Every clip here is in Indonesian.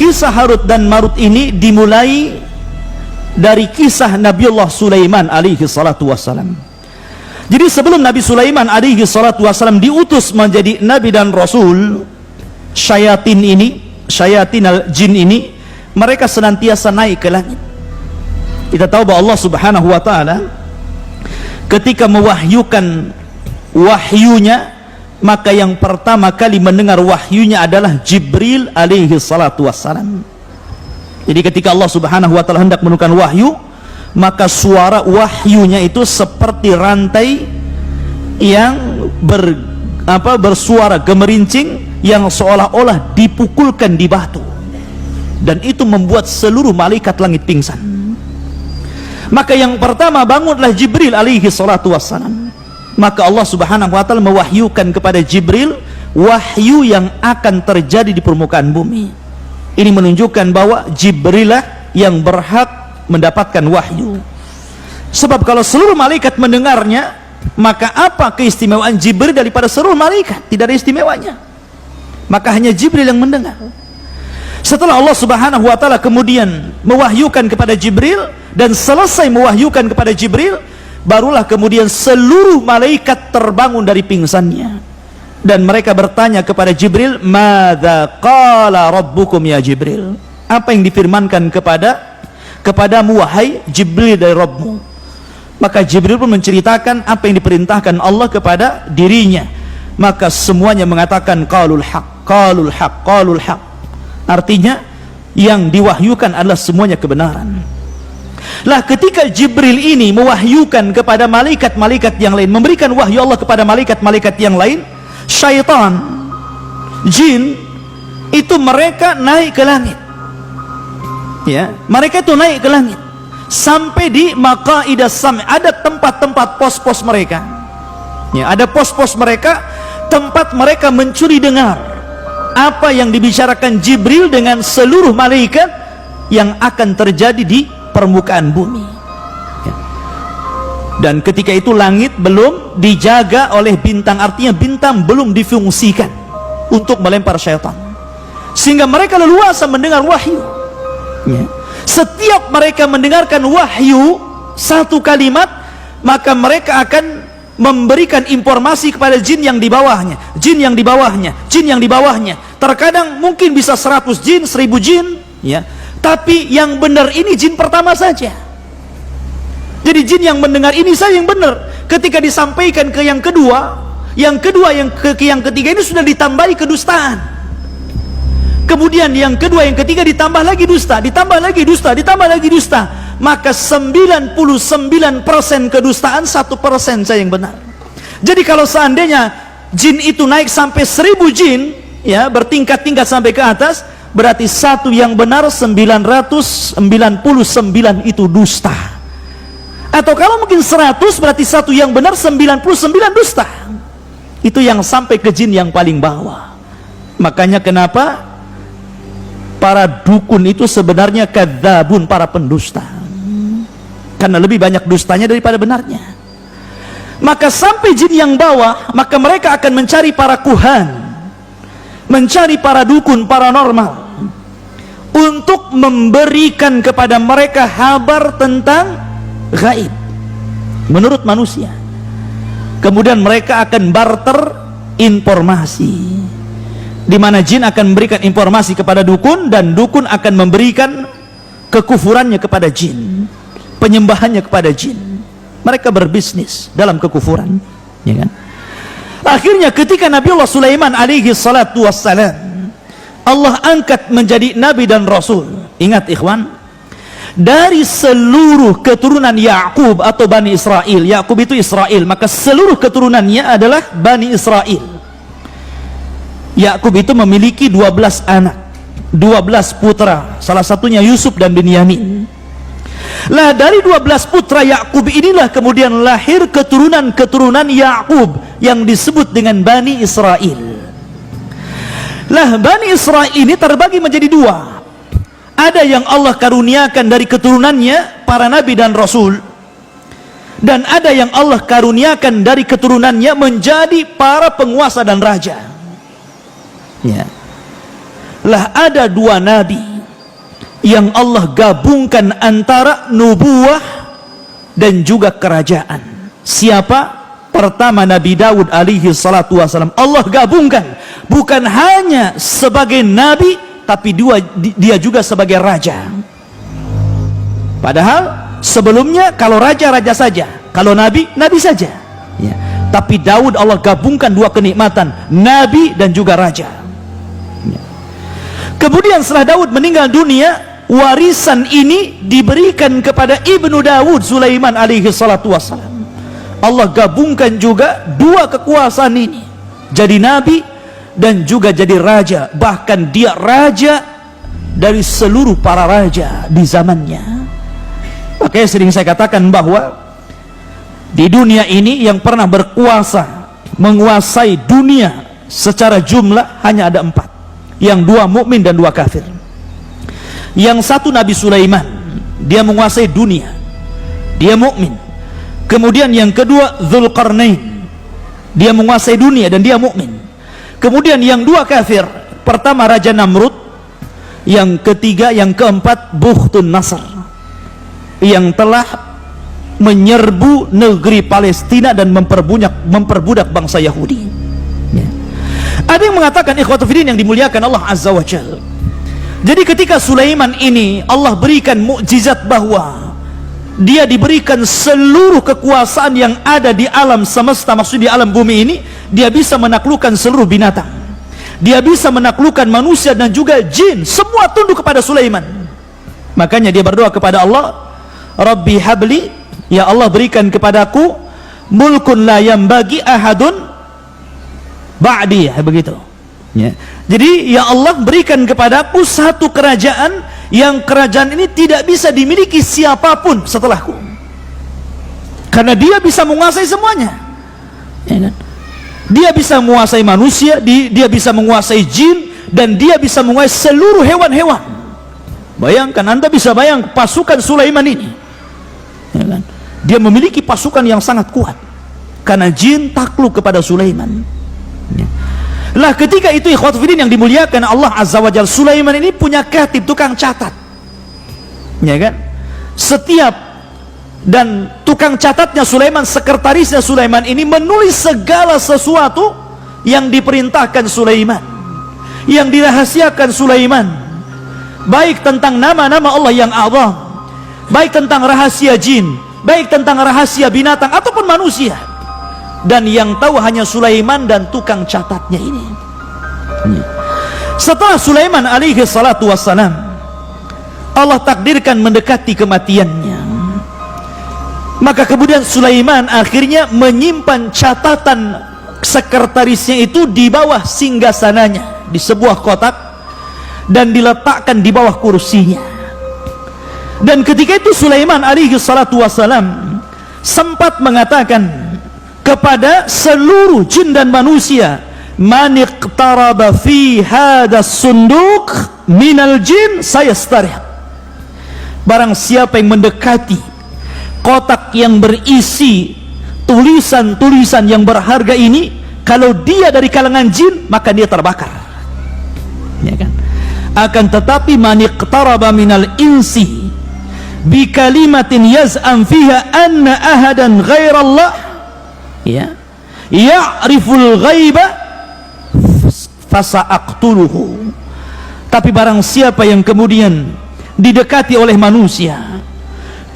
Kisah Harut dan Marut ini dimulai dari kisah Nabiullah Sulaiman alaihi salatu wassalam. Jadi sebelum Nabi Sulaiman alaihi salatu wassalam diutus menjadi nabi dan rasul, syayatin al-jin ini mereka senantiasa naik ke langit. Kita tahu bahwa Allah Subhanahu wa taala ketika mewahyukan wahyunya, maka yang pertama kali mendengar wahyunya adalah Jibril alaihi salatu wassalam. Jadi ketika Allah Subhanahu wa taala hendak menurunkan wahyu, maka suara wahyunya itu seperti rantai yang bersuara gemerincing yang seolah-olah dipukulkan di batu, dan itu membuat seluruh malaikat langit pingsan. Maka yang pertama bangunlah Jibril alaihi salatu wassalam. Maka Allah Subhanahu wa taala mewahyukan kepada Jibril wahyu yang akan terjadi di permukaan bumi. Ini menunjukkan bahwa Jibril lah yang berhak mendapatkan wahyu. Sebab kalau seluruh malaikat mendengarnya, maka apa keistimewaan Jibril daripada seluruh malaikat? Tidak ada istimewanya. Maka hanya Jibril yang mendengar. Setelah Allah Subhanahu wa taala kemudian mewahyukan kepada Jibril, dan selesai mewahyukan kepada Jibril, barulah kemudian seluruh malaikat terbangun dari pingsannya, dan mereka bertanya kepada Jibril, "Madza qala rabbukum ya Jibril?" Apa yang difirmankan kepadamu wahai Jibril dari Rabbmu? Maka Jibril pun menceritakan apa yang diperintahkan Allah kepada dirinya. Maka semuanya mengatakan qalul haq, qalul haq, qalul haq. Artinya yang diwahyukan adalah semuanya kebenaran. Lah ketika Jibril ini mewahyukan kepada malaikat-malaikat yang lain, memberikan wahyu Allah kepada malaikat-malaikat yang lain, syaitan, jin itu mereka naik ke langit. Ya, mereka itu naik ke langit sampai di maqaidas sam', ada tempat-tempat pos-pos mereka. Ya, ada pos-pos mereka, tempat mereka mencuri dengar apa yang dibicarakan Jibril dengan seluruh malaikat yang akan terjadi di permukaan bumi. Ya. Dan ketika itu langit belum dijaga oleh bintang, artinya bintang belum difungsikan untuk melempar syaitan, sehingga mereka leluasa mendengar wahyu. Ya. Setiap mereka mendengarkan wahyu satu kalimat, maka mereka akan memberikan informasi kepada jin yang di bawahnya, jin yang di bawahnya, jin yang di bawahnya. Terkadang mungkin bisa 100 jin, 1000 jin, ya. Tapi yang benar ini jin pertama saja. Jadi jin yang mendengar ini saja yang benar. Ketika disampaikan ke yang kedua, yang ketiga ini sudah ditambahi kedustaan. Kemudian yang kedua, yang ketiga ditambah lagi dusta, ditambah lagi dusta, ditambah lagi dusta. Maka 99% kedustaan, 1% saja yang benar. Jadi kalau seandainya jin itu naik sampai 1000 jin, ya, bertingkat-tingkat sampai ke atas, berarti satu yang benar, 999 itu dusta. Atau kalau mungkin 100, berarti satu yang benar, 99 dusta. Itu yang sampai ke jin yang paling bawah. Makanya kenapa para dukun itu sebenarnya kadzabun, para pendusta, karena lebih banyak dustanya daripada benarnya. Maka sampai jin yang bawah, maka mereka akan mencari para kuhan, mencari para dukun paranormal untuk memberikan kepada mereka kabar tentang gaib menurut manusia. Kemudian mereka akan barter informasi, di mana jin akan memberikan informasi kepada dukun, dan dukun akan memberikan kekufurannya kepada jin, penyembahannya kepada jin. Mereka berbisnis dalam kekufuran, ya kan? Akhirnya ketika Nabiullah Sulaiman alaihi salatu wassalam Allah angkat menjadi nabi dan rasul. Ingat ikhwan, dari seluruh keturunan Yakub atau Bani Israel, Yakub itu Israel, maka seluruh keturunannya adalah Bani Israel. Yakub itu memiliki 12 anak, 12 putra, salah satunya Yusuf dan Binyamin. Lah dari 12 putra Yakub inilah kemudian lahir keturunan-keturunan Yakub yang disebut dengan Bani Israel. Lah Bani Israel ini terbagi menjadi dua. Ada yang Allah karuniakan dari keturunannya para nabi dan rasul, dan ada yang Allah karuniakan dari keturunannya menjadi para penguasa dan raja. Ya. Lah ada dua nabi yang Allah gabungkan antara nubuwah dan juga kerajaan. Siapa? Pertama Nabi Daud alaihi salatu wasalam. Allah gabungkan, bukan hanya sebagai nabi, tapi dia juga sebagai raja. Padahal sebelumnya kalau raja-raja saja, kalau nabi, nabi saja ya. Tapi Daud Allah gabungkan dua kenikmatan, nabi dan juga raja ya. Kemudian setelah Daud meninggal dunia, warisan ini diberikan kepada ibnu Daud, Sulaiman alaihi salatu wassalam. Allah gabungkan juga dua kekuasaan ini, jadi nabi dan juga jadi raja. Bahkan dia raja dari seluruh para raja di zamannya. Makanya sering saya katakan bahwa di dunia ini yang pernah berkuasa, menguasai dunia secara jumlah hanya ada 4, yang 2 mukmin dan 2 kafir. Yang satu Nabi Sulaiman, dia menguasai dunia, dia mukmin. Kemudian yang kedua Dzulqarnain, dia menguasai dunia dan dia mukmin. Kemudian yang 2 kafir, pertama Raja Namrud, yang ketiga, yang keempat Bukhtun Nasr, yang telah menyerbu negeri Palestina dan memperbudak bangsa Yahudi ya. Ada yang mengatakan, ikhwatu fiddin yang dimuliakan Allah Azza wa Jalla, jadi ketika Sulaiman ini Allah berikan mukjizat bahwa dia diberikan seluruh kekuasaan yang ada di alam semesta, maksudnya di alam bumi ini, dia bisa menaklukkan seluruh binatang, dia bisa menaklukkan manusia dan juga jin, semua tunduk kepada Sulaiman. Makanya dia berdoa kepada Allah, Rabbi habli, ya Allah berikan kepadaku mulkun la yambagi ahadun ba'di, begitu ya. Jadi ya Allah berikan kepadaku satu kerajaan yang kerajaan ini tidak bisa dimiliki siapapun setelahku, karena dia bisa menguasai semuanya ya kan? Dia bisa menguasai manusia, dia bisa menguasai jin, dan dia bisa menguasai seluruh hewan-hewan. Bayangkan, Anda bisa bayang pasukan Sulaiman ini ya kan? Dia memiliki pasukan yang sangat kuat karena jin takluk kepada Sulaiman ya. Lah ketika itu ikhwatu fiddin yang dimuliakan Allah Azza wa Jalla, Sulaiman ini punya katib, tukang catat ya kan. Setiap dan tukang catatnya Sulaiman, sekretarisnya Sulaiman ini menulis segala sesuatu yang diperintahkan Sulaiman, yang dirahasiakan Sulaiman, baik tentang nama-nama Allah yang azam, baik tentang rahasia jin, baik tentang rahasia binatang ataupun manusia. Dan yang tahu hanya Sulaiman dan tukang catatnya ini. Setelah Sulaiman alaihi salatu wassalam, Allah takdirkan mendekati kematiannya. Maka kemudian Sulaiman akhirnya menyimpan catatan sekretarisnya itu di bawah singgasananya, di sebuah kotak, dan diletakkan di bawah kursinya. Dan ketika itu Sulaiman alaihi salatu wassalam sempat mengatakan kepada seluruh jin dan manusia, man iqtaraba fi hadas sunduk minal jin sayastarih, barang siapa yang mendekati kotak yang berisi tulisan-tulisan yang berharga ini, kalau dia dari kalangan jin maka dia terbakar ya kan. Akan tetapi man iqtaraba minal insi bi kalimatin yaz'am fiha anna ahadan ghairallah ya ya'riful ghaiba fasa'aqtuluhu, tapi barang siapa yang kemudian didekati oleh manusia,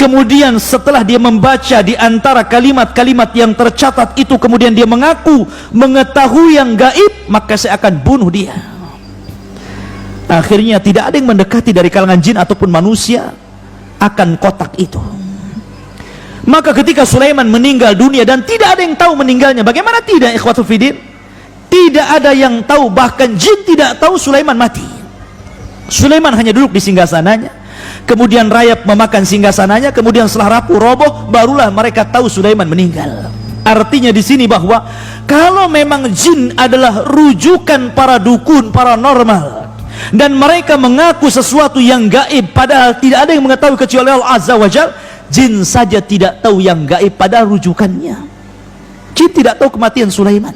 kemudian setelah dia membaca di antara kalimat-kalimat yang tercatat itu, kemudian dia mengaku mengetahui yang gaib, maka saya akan bunuh dia. Akhirnya tidak ada yang mendekati dari kalangan jin ataupun manusia akan kotak itu. Maka ketika Sulaiman meninggal dunia dan tidak ada yang tahu meninggalnya, bagaimana tidak ikhwatu fiddin? Tidak ada yang tahu, bahkan jin tidak tahu Sulaiman mati. Sulaiman hanya duduk di singgasananya, kemudian rayap memakan singgasananya, kemudian setelah rapuh roboh barulah mereka tahu Sulaiman meninggal. Artinya di sini bahwa kalau memang jin adalah rujukan para dukun, para normal, dan mereka mengaku sesuatu yang gaib padahal tidak ada yang mengetahui kecuali Allah Azza wa Jalla, jin saja tidak tahu yang gaib pada rujukannya. Jin tidak tahu kematian Sulaiman.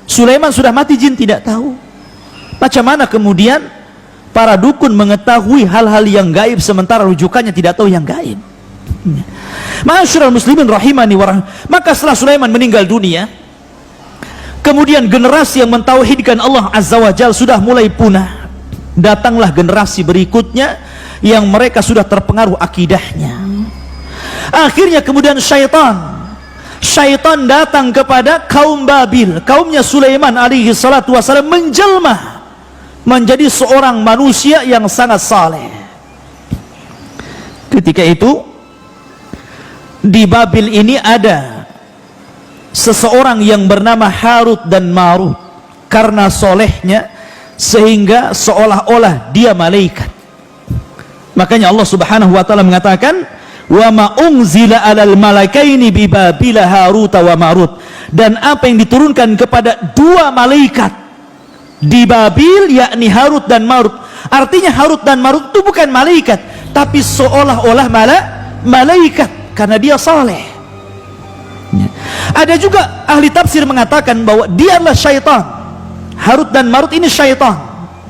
Sulaiman sudah mati, jin tidak tahu. Macam mana kemudian para dukun mengetahui hal-hal yang gaib sementara rujukannya tidak tahu yang gaib. Ma'asyiral muslimin rahimani wa rahmatullahi. Maka setelah Sulaiman meninggal dunia, kemudian generasi yang mentauhidkan Allah Azza wa Jalla sudah mulai punah. Datanglah generasi berikutnya yang mereka sudah terpengaruh akidahnya. Akhirnya kemudian syaitan datang kepada kaum Babil, kaumnya Sulaiman alaihi salatu wasallam, menjelma menjadi seorang manusia yang sangat saleh. Ketika itu di Babil ini ada seseorang yang bernama Harut dan Marut. Karena solehnya sehingga seolah-olah dia malaikat. Makanya Allah Subhanahu wa taala mengatakan, wa ma unzila alal malakaini bi Babila Harut wa Marut, dan apa yang diturunkan kepada dua malaikat di Babil, yakni Harut dan Marut. Artinya Harut dan Marut itu bukan malaikat, tapi seolah-olah malaikat karena dia saleh. Ada juga ahli tafsir mengatakan bahwa dia adalah syaitan. Harut dan Marut ini syaitan,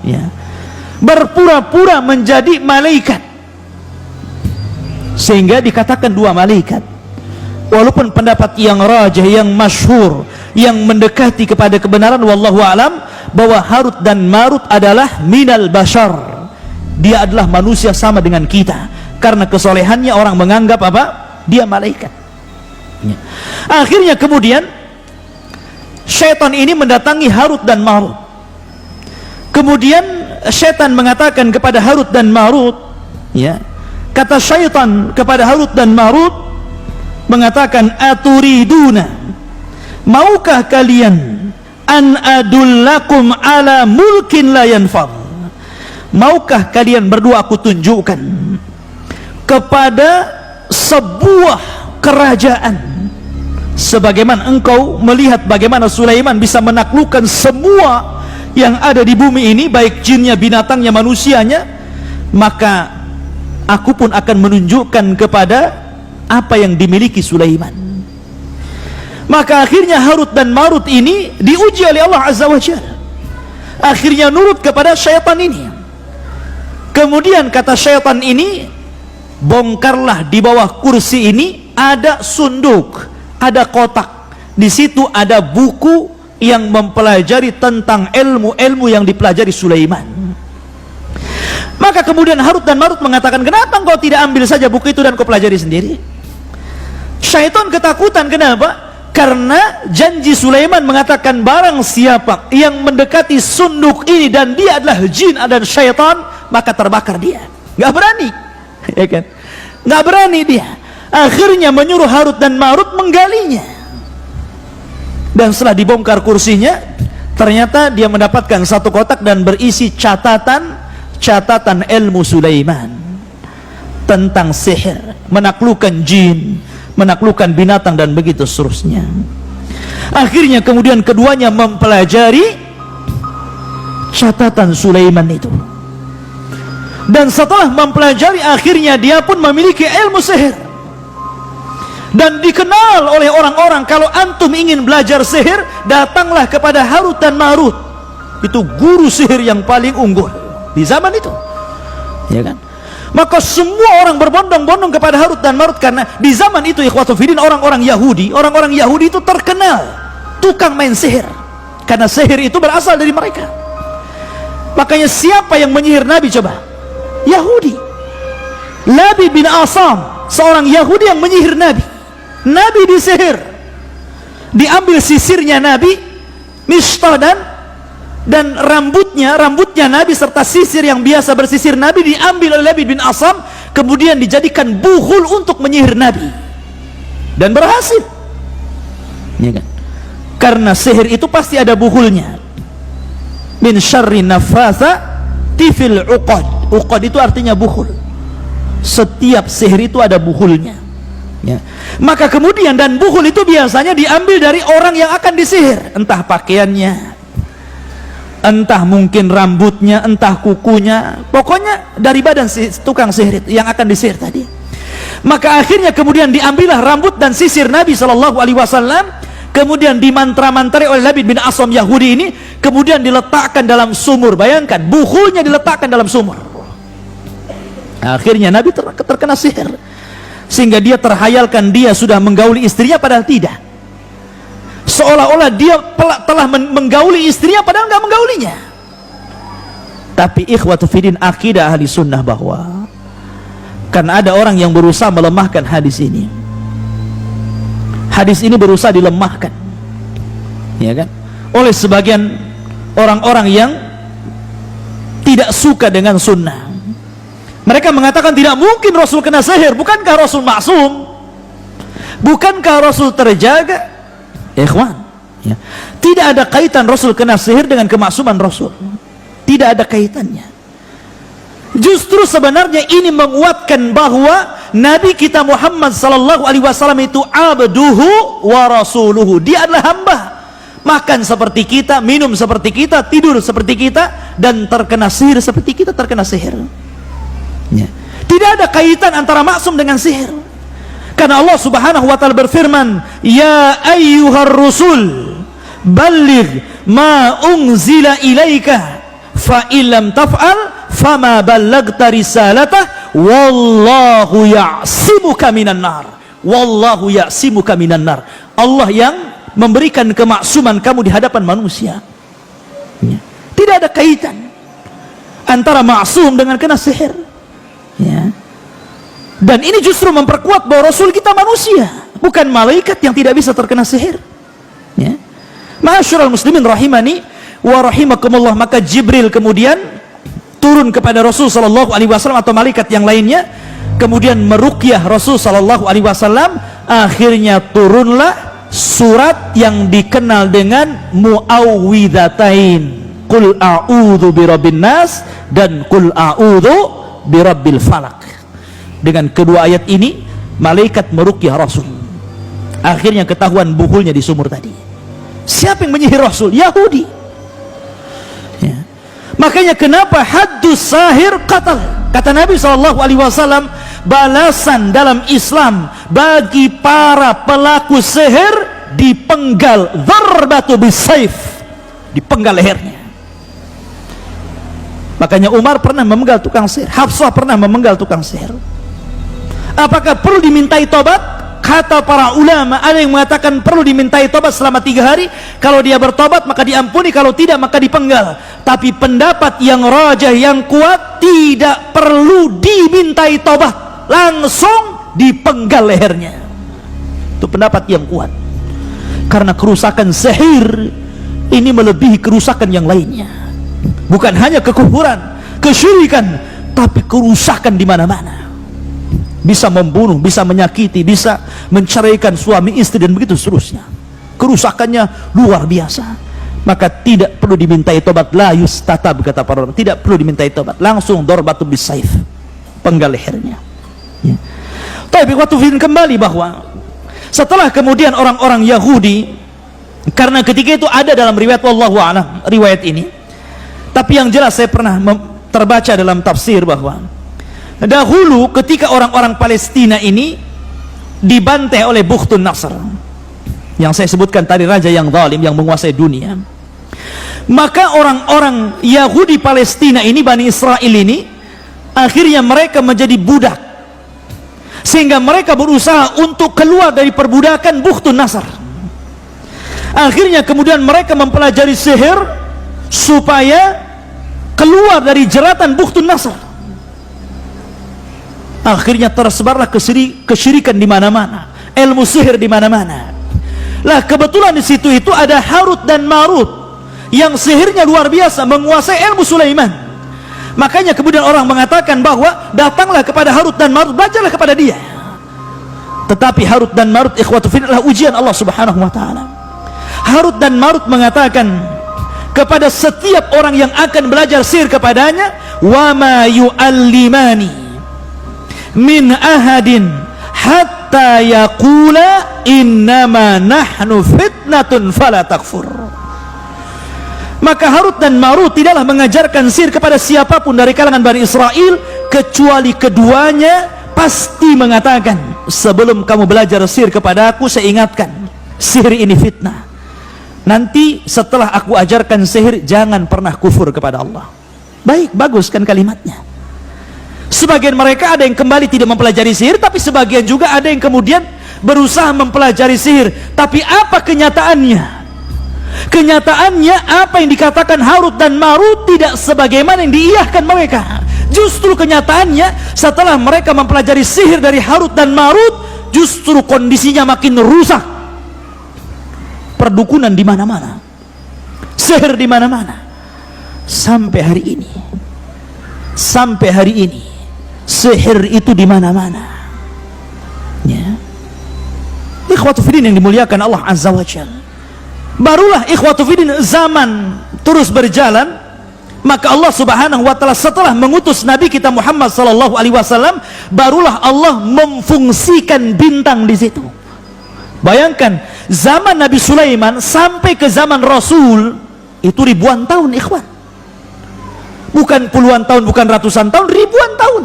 ya, berpura-pura menjadi malaikat sehingga dikatakan dua malaikat. Walaupun pendapat yang rajih, yang masyhur, yang mendekati kepada kebenaran, wallahu alam, bahwa Harut dan Marut adalah minal bashar. Dia adalah manusia sama dengan kita. Karena kesolehannya orang menganggap apa? Dia malaikat. Ya. Akhirnya kemudian syaitan ini mendatangi Harut dan Marut. Kemudian syaitan mengatakan kepada Harut dan Marut, ya, kata syaitan kepada Harut dan Marut, mengatakan, aturiduna, maukah kalian an adullakum ala mulkin la yanfad, maukah kalian berdua aku tunjukkan kepada sebuah kerajaan sebagaimana engkau melihat bagaimana Sulaiman bisa menaklukkan semua yang ada di bumi ini, baik jinnya, binatangnya, manusianya, maka aku pun akan menunjukkan kepada apa yang dimiliki Sulaiman. Maka akhirnya Harut dan Marut ini diuji oleh Allah Azza wa Jalla. Akhirnya nurut kepada syaitan ini. Kemudian kata syaitan ini, bongkarlah di bawah kursi ini ada sunduk, ada kotak. Di situ ada buku yang mempelajari tentang ilmu-ilmu yang dipelajari Sulaiman. Maka kemudian Harut dan Marut mengatakan, kenapa engkau tidak ambil saja buku itu dan kau pelajari sendiri? Syaitan ketakutan. Kenapa? Karena janji Sulaiman mengatakan, barang siapa yang mendekati sunduk ini dan dia adalah jin dan syaitan, maka terbakar dia. Gak berani, ya kan? Gak berani dia. Akhirnya menyuruh Harut dan Marut menggalinya. Dan setelah dibongkar kursinya, ternyata dia mendapatkan satu kotak dan berisi catatan ilmu Sulaiman tentang sihir, menaklukkan jin, menaklukkan binatang, dan begitu seterusnya. Akhirnya kemudian keduanya mempelajari catatan Sulaiman itu, dan setelah mempelajari akhirnya dia pun memiliki ilmu sihir, dan dikenal oleh orang-orang, kalau antum ingin belajar sihir, datanglah kepada Harut dan Marut. Itu guru sihir yang paling unggul di zaman itu, ya kan? Maka semua orang berbondong-bondong kepada Harut dan Marut, karena di zaman itu ikhwatu fiddin, orang-orang Yahudi itu terkenal tukang main sihir, karena sihir itu berasal dari mereka. Makanya siapa yang menyihir Nabi coba? Yahudi. Labi bin Asam, seorang Yahudi yang menyihir Nabi. Nabi disihir, diambil sisirnya Nabi, Mistah dan rambutnya Nabi serta sisir yang biasa bersisir Nabi diambil oleh Labi bin Asam, kemudian dijadikan buhul untuk menyihir Nabi, dan berhasil, ya kan? Karena sihir itu pasti ada buhulnya. Min syarri nafatha tifil uqad. Uqad itu artinya buhul. Setiap sihir itu ada buhulnya, ya. Maka kemudian, dan buhul itu biasanya diambil dari orang yang akan disihir, entah pakaiannya, entah mungkin rambutnya, entah kukunya, pokoknya dari badan si tukang sihir yang akan disihir tadi. Maka akhirnya kemudian diambillah rambut dan sisir Nabi SAW. kemudian dimantra-mantrai oleh Labid bin Asam Yahudi ini, kemudian diletakkan dalam sumur. Bayangkan, bukhulnya diletakkan dalam sumur. Akhirnya Nabi terkena sihir, sehingga dia terhayalkan dia sudah menggauli istrinya, padahal tidak. Seolah-olah dia telah menggauli istrinya, padahal nggak menggaulinya. Tapi ikhwatu fiddin, akidah ahli sunnah bahwa karena ada orang yang berusaha melemahkan hadis ini. Hadis ini berusaha dilemahkan, ya kan, oleh sebagian orang-orang yang tidak suka dengan sunnah. Mereka mengatakan tidak mungkin Rasul kena sihir. Bukankah Rasul maksum? Bukankah Rasul terjaga? Ikhwan, ya. Tidak ada kaitan Rasul kena sihir dengan kemaksuman Rasul. Tidak ada kaitannya. Justru sebenarnya ini menguatkan bahwa Nabi kita Muhammad sallallahu alaihi wasallam itu abduhu wa rasuluhu. Dia adalah hamba, makan seperti kita, minum seperti kita, tidur seperti kita, dan terkena sihir seperti kita terkena sihir, ya. Tidak ada kaitan antara maksum dengan sihir. Karena Allah subhanahu wa ta'ala berfirman, ya ayyuhar rusul balligh ma unzila ilaika fa illam taf'al fama ballagta risalatah wallahu ya'simuka minan nar. Wallahu ya'simuka minan nar. Allah yang memberikan kemaksuman kamu di hadapan manusia, ya. Tidak ada kaitan antara maksum dengan kena sihir, ya. Dan ini justru memperkuat bahwa Rasul kita manusia, bukan malaikat yang tidak bisa terkena sihir, ya. Ma'asyiral muslimin rahimani wa rahimakumullah. Maka Jibril kemudian turun kepada Rasul sallallahu alaihi wasallam atau malaikat yang lainnya, kemudian meruqyah Rasul sallallahu alaihi wasallam. Akhirnya turunlah surat yang dikenal dengan Muawwidzatain, Qul a'udzu birabbin nas dan Qul a'udzu birabbil falaq. Dengan kedua ayat ini malaikat meruqyah Rasul. Akhirnya ketahuan bukulnya di sumur tadi. Siapa yang menyihir Rasul? Yahudi, ya. Makanya kenapa haddus sahir qatal? Kata Nabi SAW, balasan dalam Islam bagi para pelaku sihir dipenggal, dzarbatu bisaif, dipenggal lehernya. Makanya Umar pernah memenggal tukang sihir, Hafsah pernah memenggal tukang sihir. Apakah perlu dimintai tobat? Kata para ulama, ada yang mengatakan perlu dimintai tobat selama 3 hari. Kalau dia bertobat maka diampuni, kalau tidak maka dipenggal. Tapi pendapat yang rajah, yang kuat, tidak perlu dimintai tobat, langsung dipenggal lehernya. Itu pendapat yang kuat. Karena kerusakan sihir ini melebihi kerusakan yang lainnya. Bukan hanya kekufuran, kesyirikan, tapi kerusakan di mana-mana. Bisa membunuh, bisa menyakiti, bisa menceraikan suami istri dan begitu seterusnya. Kerusakannya luar biasa. Maka tidak perlu dimintai tobat, la yustatab, kata para ulama. Tidak perlu dimintai tobat, langsung darbatu bisaif, penggal lehernya, ya. Tapi waktu kembali bahwa setelah kemudian orang-orang Yahudi, karena ketika itu ada dalam riwayat wallahu a'lam riwayat ini, tapi yang jelas saya pernah terbaca dalam tafsir bahwa dahulu ketika orang-orang Palestina ini dibantai oleh Bukhtun Nasr, yang saya sebutkan tadi, raja yang zalim yang menguasai dunia, maka orang-orang Yahudi Palestina ini, Bani Israel ini, akhirnya mereka menjadi budak, sehingga mereka berusaha untuk keluar dari perbudakan Bukhtun Nasr. Akhirnya kemudian mereka mempelajari sihir supaya keluar dari jeratan Bukhtun Nasr. Akhirnya tersebarlah kesyirikan di mana-mana, ilmu sihir di mana-mana. Lah kebetulan di situ itu ada Harut dan Marut yang sihirnya luar biasa, menguasai ilmu Sulaiman. Makanya kemudian orang mengatakan bahwa datanglah kepada Harut dan Marut, belajarlah kepada dia. Tetapi Harut dan Marut, ikhwatu fillah, ujian Allah Subhanahu wa taala. Harut dan Marut mengatakan kepada setiap orang yang akan belajar sihir kepadanya, wa ma yu'allimani min ahadin hatta yaqula innama nahnu fitnatun fala takfur. Maka Harut dan Marut tidaklah mengajarkan sihir kepada siapapun dari kalangan Bani Israel, kecuali keduanya pasti mengatakan, sebelum kamu belajar sihir kepada aku, saya ingatkan, sihir ini fitnah. Nanti setelah aku ajarkan sihir, jangan pernah kufur kepada Allah. Baik, bagus kan kalimatnya. Sebagian mereka ada yang kembali tidak mempelajari sihir, tapi sebagian juga ada yang kemudian berusaha mempelajari sihir. Tapi apa kenyataannya? Kenyataannya apa yang dikatakan Harut dan Marut tidak sebagaimana yang diiyahkan mereka. Justru kenyataannya setelah mereka mempelajari sihir dari Harut dan Marut, justru kondisinya makin rusak. Perdukunan di mana-mana, sihir di mana-mana. Sampai hari ini, sihir itu di mana-mana. Ya. Ikhwatu fiddin yang dimuliakan Allah Azza wa Jalla. Barulah ikhwatu fiddin zaman terus berjalan, maka Allah Subhanahu wa taala setelah mengutus Nabi kita Muhammad sallallahu alaihi wasallam, barulah Allah memfungsikan bintang di situ. Bayangkan, zaman Nabi Sulaiman sampai ke zaman Rasul itu ribuan tahun, ikhwan. Bukan puluhan tahun, bukan ratusan tahun, ribuan tahun.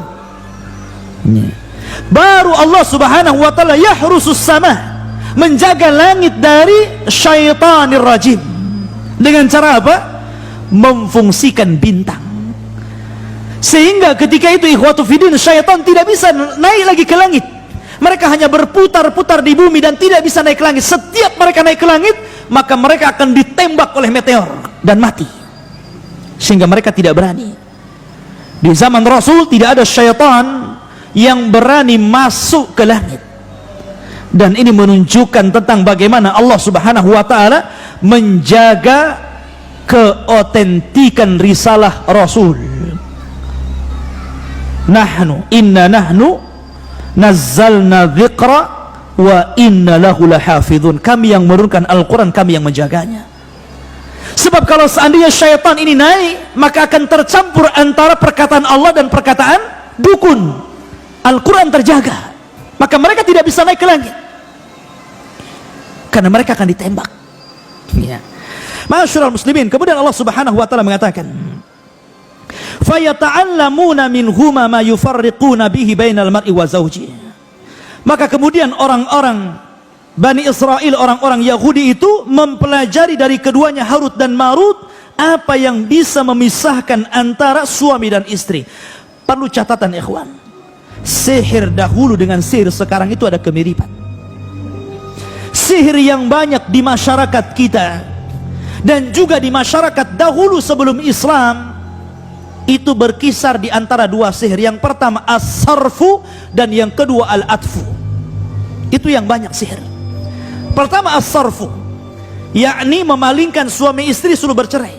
Baru Allah Subhanahu wa taala yahrusus sama, menjaga langit dari syaitanir rajim. Dengan cara apa? Memfungsikan bintang. Sehingga ketika itu ikhwatu fiddin, syaitan tidak bisa naik lagi ke langit. Mereka hanya berputar-putar di bumi dan tidak bisa naik ke langit. Setiap mereka naik ke langit, maka mereka akan ditembak oleh meteor dan mati. Sehingga mereka tidak berani. Di zaman Rasul tidak ada syaitan yang berani masuk ke langit. Dan ini menunjukkan tentang bagaimana Allah Subhanahu wa taala menjaga keotentikan risalah Rasul. Inna nahnu nazzalna dzikra wa inna lahu lahafizun. Kami yang menurunkan Al-Quran, kami yang menjaganya. Sebab kalau seandainya syaitan ini naik, maka akan tercampur antara perkataan Allah dan perkataan dukun. Al-Quran terjaga, maka mereka tidak bisa naik ke langit karena mereka akan ditembak. Ya. Ma'asyiral muslimin, kemudian Allah Subhanahu wa taala mengatakan, fayata'allamuna minhuma ma yufarriquna bihi bainal mar'i wa zawji. Maka kemudian orang-orang Bani Israel, orang-orang Yahudi itu mempelajari dari keduanya Harut dan Marut apa yang bisa memisahkan antara suami dan istri. Perlu catatan ikhwan, sihir dahulu dengan sihir sekarang itu ada kemiripan. Sihir yang banyak di masyarakat kita dan juga di masyarakat dahulu sebelum Islam itu berkisar di antara dua sihir. Yang pertama as-sarfu dan yang kedua al-atfu. Itu yang banyak sihir. Pertama as-sarfu, yakni memalingkan suami istri suruh bercerai.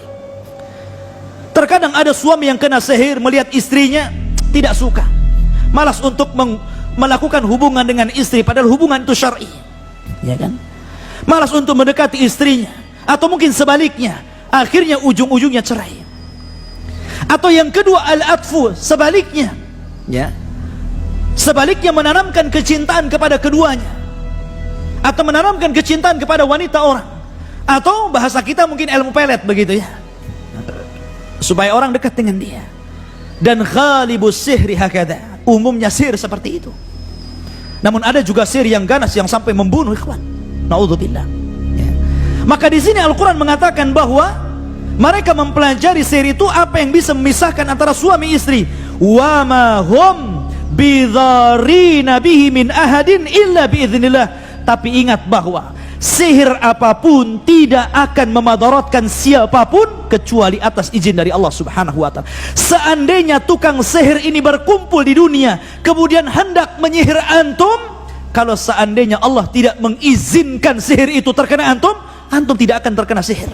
Terkadang ada suami yang kena sihir melihat istrinya tidak suka, malas untuk melakukan hubungan dengan istri, padahal hubungan itu syar'i, ya kan? Malas untuk mendekati istrinya, atau mungkin sebaliknya, akhirnya ujung-ujungnya cerai. Atau yang kedua al-atfu, sebaliknya, ya, sebaliknya menanamkan kecintaan kepada keduanya, atau menanamkan kecintaan kepada wanita orang, atau bahasa kita mungkin ilmu pelet begitu ya, supaya orang dekat dengan dia. Dan ghalibus sihri hakada, umumnya sihir seperti itu. Namun ada juga sihir yang ganas yang sampai membunuh, ikhwan. Naudzubillah. Ya. Maka di sini Al-Quran mengatakan bahwa mereka mempelajari sihir itu apa yang bisa memisahkan antara suami istri. Wa ma hum bidharina bihi min ahadin illa biiznillah. Tapi ingat bahwa sihir apapun tidak akan memadaratkan siapapun kecuali atas izin dari Allah Subhanahu wa taala. Seandainya tukang sihir ini berkumpul di dunia kemudian hendak menyihir antum, kalau seandainya Allah tidak mengizinkan sihir itu terkena antum, antum tidak akan terkena sihir.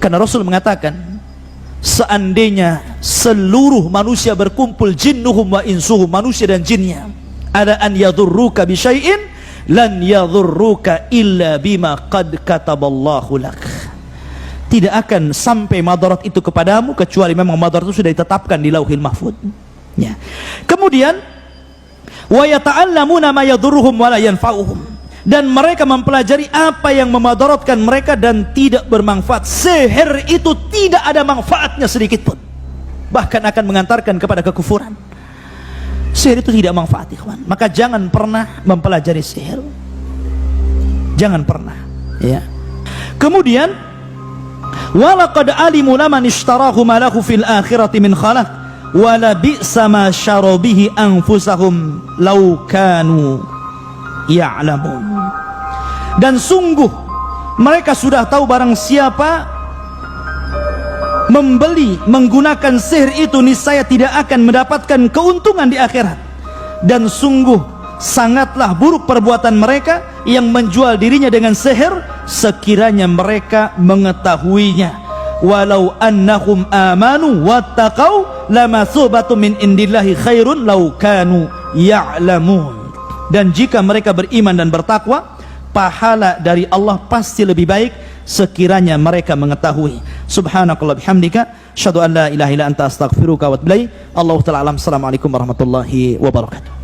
Karena Rasul mengatakan, seandainya seluruh manusia berkumpul, jinnuhum wa insuhum, manusia dan jinnya, ada an yadurruka bi syai'in lan yadurruka illa bima qad kataballahu lak. Tidak akan sampai madarat itu kepadamu kecuali memang madarat itu sudah ditetapkan di Lauhil Mahfuz. Ya. Kemudian wa yata'allamuna ma yadurruhum wa la yanfa'uhum, dan mereka mempelajari apa yang memadaratkan mereka dan tidak bermanfaat. Sihir itu tidak ada manfaatnya sedikit pun, bahkan akan mengantarkan kepada kekufuran. Sihir itu tidak manfaat, ikhwan. Maka jangan pernah mempelajari sihir. Jangan pernah, ya. Kemudian walaqad alimu laman ishtarahu ma lahu fil akhirati min khalaq wala bi'sa ma syara bihi anfusahum law kanu ya'lamun. Dan sungguh mereka sudah tahu barang siapa membeli menggunakan sihir itu niscaya tidak akan mendapatkan keuntungan di akhirat. Dan sungguh sangatlah buruk perbuatan mereka yang menjual dirinya dengan sihir sekiranya mereka mengetahuinya. Walau annahum amanu wattaqau lamathubatun min indillahi khairun law kanu ya'lamun. Dan jika mereka beriman dan bertakwa, pahala dari Allah pasti lebih baik sekiranya mereka mengetahui. Subhanakallah bihamdika asyhadu an la ilaha illa anta astaghfiruka wa atubu ilaik. Allahu ta'ala alam. Assalamualaikum warahmatullahi wabarakatuh.